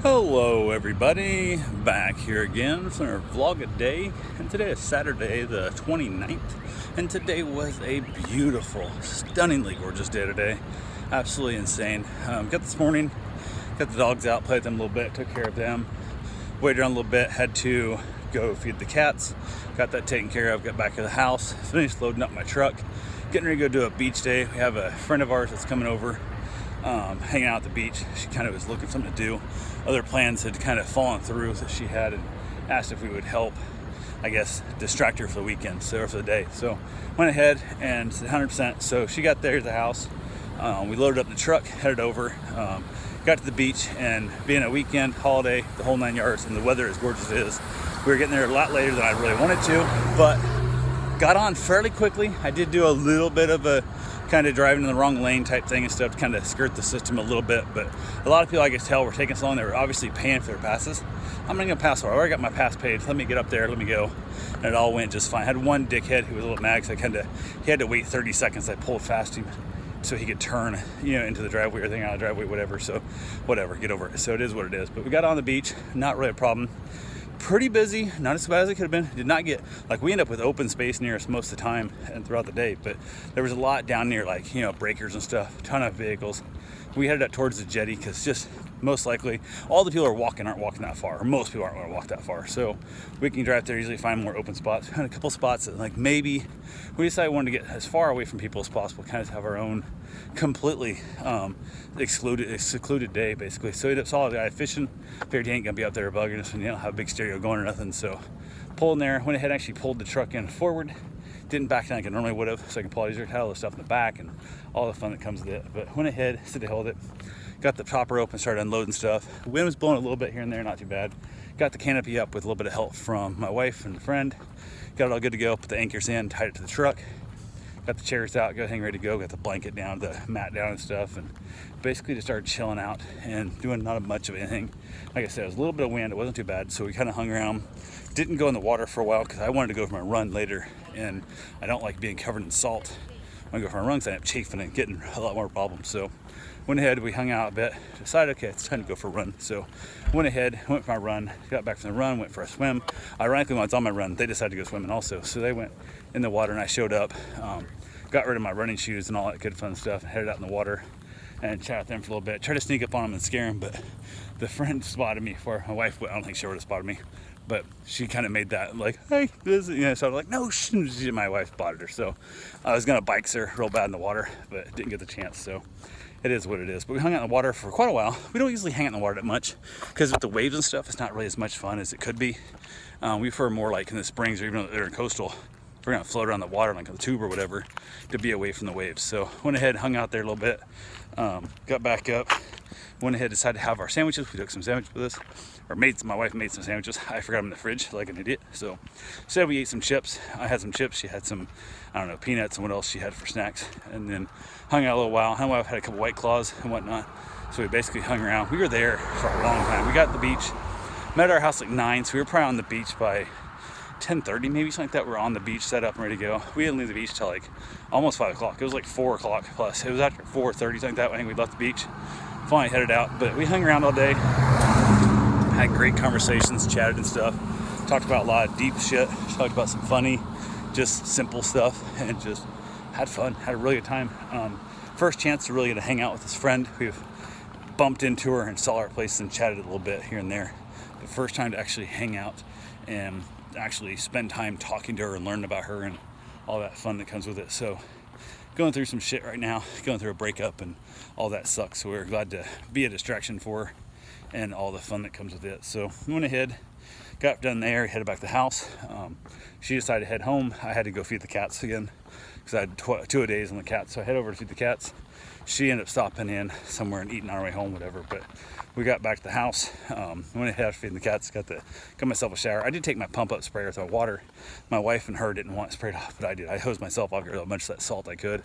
Hello everybody, back here again for our vlog a day, and today is Saturday the 29th, and today was a beautiful, stunningly gorgeous day today. Absolutely insane. Got this morning, got the dogs out, played with them a little bit, took care of them, waited around a little bit, had to go feed the cats, got that taken care of, got back to the house, finished loading up my truck, getting ready to go do a beach day. We have a friend of ours that's coming over, hanging out at the beach. She kind of was looking for something to do. Other plans had kind of fallen through that she had, and asked if we would help, I guess, distract her for the weekend, so or for the day. So went ahead and 100%. So she got there to the house. We loaded up the truck, headed over, got to the beach, and being a weekend holiday, the whole 9 yards, and the weather as gorgeous as it is, we were getting there a lot later than I really wanted to, but got on fairly quickly. I did do a little bit of a kind of driving in the wrong lane type thing and stuff to kind of skirt the system a little bit, but a lot of people, I could tell, were taking so long. They were obviously paying for their passes. I'm not gonna pass. I already got my pass paid. Let me get up there, let me go. And it all went just fine. I had one dickhead who was a little mad because he had to wait 30 seconds. I pulled fast him so he could turn, into the driveway or thing out of the driveway, whatever. So whatever, get over it. So it is what it is. But we got on the beach, not really a problem. Pretty busy, not as bad as it could have been. Did not get, we end up with open space near us most of the time and throughout the day, but there was a lot down near, breakers and stuff, ton of vehicles. We headed up towards the jetty because just most likely all the people who aren't walking that far, or most people aren't going to walk that far. So we can drive there, usually find more open spots. We had a couple spots that maybe we decided we wanted to get as far away from people as possible, kind of have our own completely secluded day basically. So we saw a guy fishing, figured he ain't gonna be up there bugging us and have a big stereo going or nothing. So pulled in there, went ahead and actually pulled the truck in forward. Didn't back down like I normally would have, so I can pull all the stuff in the back and all the fun that comes with it. But went ahead, said to hold it, got the chopper open, started unloading stuff. The wind was blowing a little bit here and there, not too bad. Got the canopy up with a little bit of help from my wife and a friend. Got it all good to go, put the anchors in, tied it to the truck. Got the chairs out, got everything ready to go, got the blanket down, the mat down and stuff, and basically just started chilling out and doing not much of anything. Like I said, it was a little bit of wind, it wasn't too bad, so we kind of hung around. Didn't go in the water for a while because I wanted to go for my run later, and I don't like being covered in salt when I go for my runs. I end up chafing and getting a lot more problems. So went ahead, we hung out a bit, decided, okay, it's time to go for a run. So went ahead, went for my run, got back from the run, went for a swim. Ironically, when I was on my run, they decided to go swimming also. So they went in the water and I showed up, got rid of my running shoes and all that good fun stuff, and headed out in the water and chat with them for a little bit. Tried to sneak up on them and scare them, but the friend spotted me before my wife, I don't think she would have spotted me, but she kind of made that hey, this, so I was like, no, my wife spotted her. So I was gonna bike her real bad in the water, but didn't get the chance. So it is what it is. But we hung out in the water for quite a while. We don't usually hang out in the water that much because with the waves and stuff, it's not really as much fun as it could be. We prefer more like in the springs, or even though they're in coastal, we're gonna float around the water like a tube or whatever to be away from the waves. So went ahead, hung out there a little bit, got back up, went ahead, decided to have our sandwiches. We took some sandwiches with us, my wife made some sandwiches. I forgot them in the fridge like an idiot. So instead we ate some chips. I had some chips, she had some, peanuts and what else she had for snacks. And then hung out a little while. My wife had a couple White Claws and whatnot. So we basically hung around. We were there for a long time. We got to the beach, met at our house like 9, so we were probably on the beach by 10:30, maybe something like that. We're on the beach, set up and ready to go. We didn't leave the beach till almost 5 o'clock. It was 4 o'clock plus. It was after 4:30, something like that. I think we left the beach. Finally headed out, but we hung around all day. Had great conversations, chatted and stuff. Talked about a lot of deep shit. Talked about some funny, just simple stuff, and just had fun. Had a really good time. First chance to really get to hang out with this friend. We've bumped into her and saw her place and chatted a little bit here and there. But first time to actually hang out and actually spend time talking to her and learn about her and all that fun that comes with it. So going through some shit right now, going through a breakup and all that sucks. So we're glad to be a distraction for her and all the fun that comes with it. So we went ahead, got done there, headed back to the house. She decided to head home. I had to go feed the cats again because I had 2 days on the cats. So I head over to feed the cats. She ended up stopping in somewhere and eating on our way home, whatever. But we got back to the house, went ahead feeding the cats, got myself a shower. I did take my pump up sprayer with my water. My wife and her didn't want it sprayed off, but I did. I hosed myself off, got as much of that salt I could.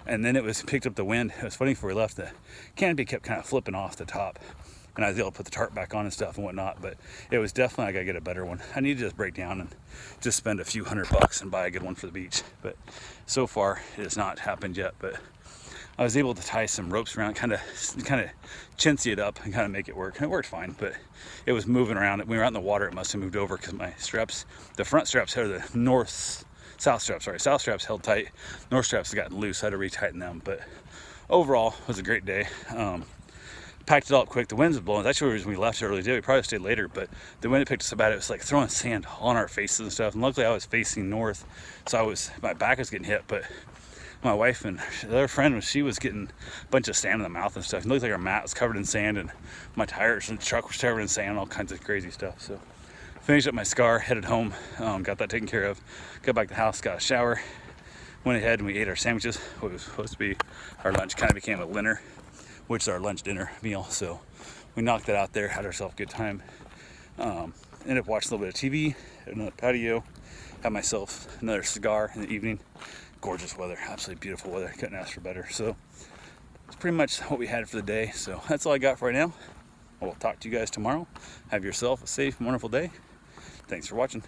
And then picked up the wind. It was funny, before we left, the canopy kept kind of flipping off the top. And I was able to put the tarp back on and stuff and whatnot, but it was definitely, I gotta get a better one. I need to just break down and just spend a few $100 and buy a good one for the beach. But so far, it has not happened yet, but I was able to tie some ropes around, kind of chintzy it up and kind of make it work. And it worked fine, but it was moving around. When we were out in the water, it must have moved over because my straps, the front straps, or the south straps held tight. North straps had gotten loose. I had to retighten them. But overall, it was a great day. Packed it all up quick. The winds were blowing. That's actually the reason we left early today. We probably stayed later, but the wind picked us up bad. It was like throwing sand on our faces and stuff. And luckily I was facing north, so my back was getting hit, but my wife and the other friend, she was getting a bunch of sand in the mouth and stuff. It looked like our mat was covered in sand, and my tires and the truck was covered in sand, all kinds of crazy stuff. So finished up my scar, headed home, got that taken care of, got back to the house, got a shower, went ahead and we ate our sandwiches. What was supposed to be our lunch kind of became a dinner, which is our lunch dinner meal. So we knocked it out there, had ourselves a good time. Ended up watching a little bit of TV, another patio, had myself another cigar in the evening. Gorgeous weather, absolutely beautiful weather. Couldn't ask for better. So that's pretty much what we had for the day. So that's all I got for right now. We'll talk to you guys tomorrow. Have yourself a safe, wonderful day. Thanks for watching.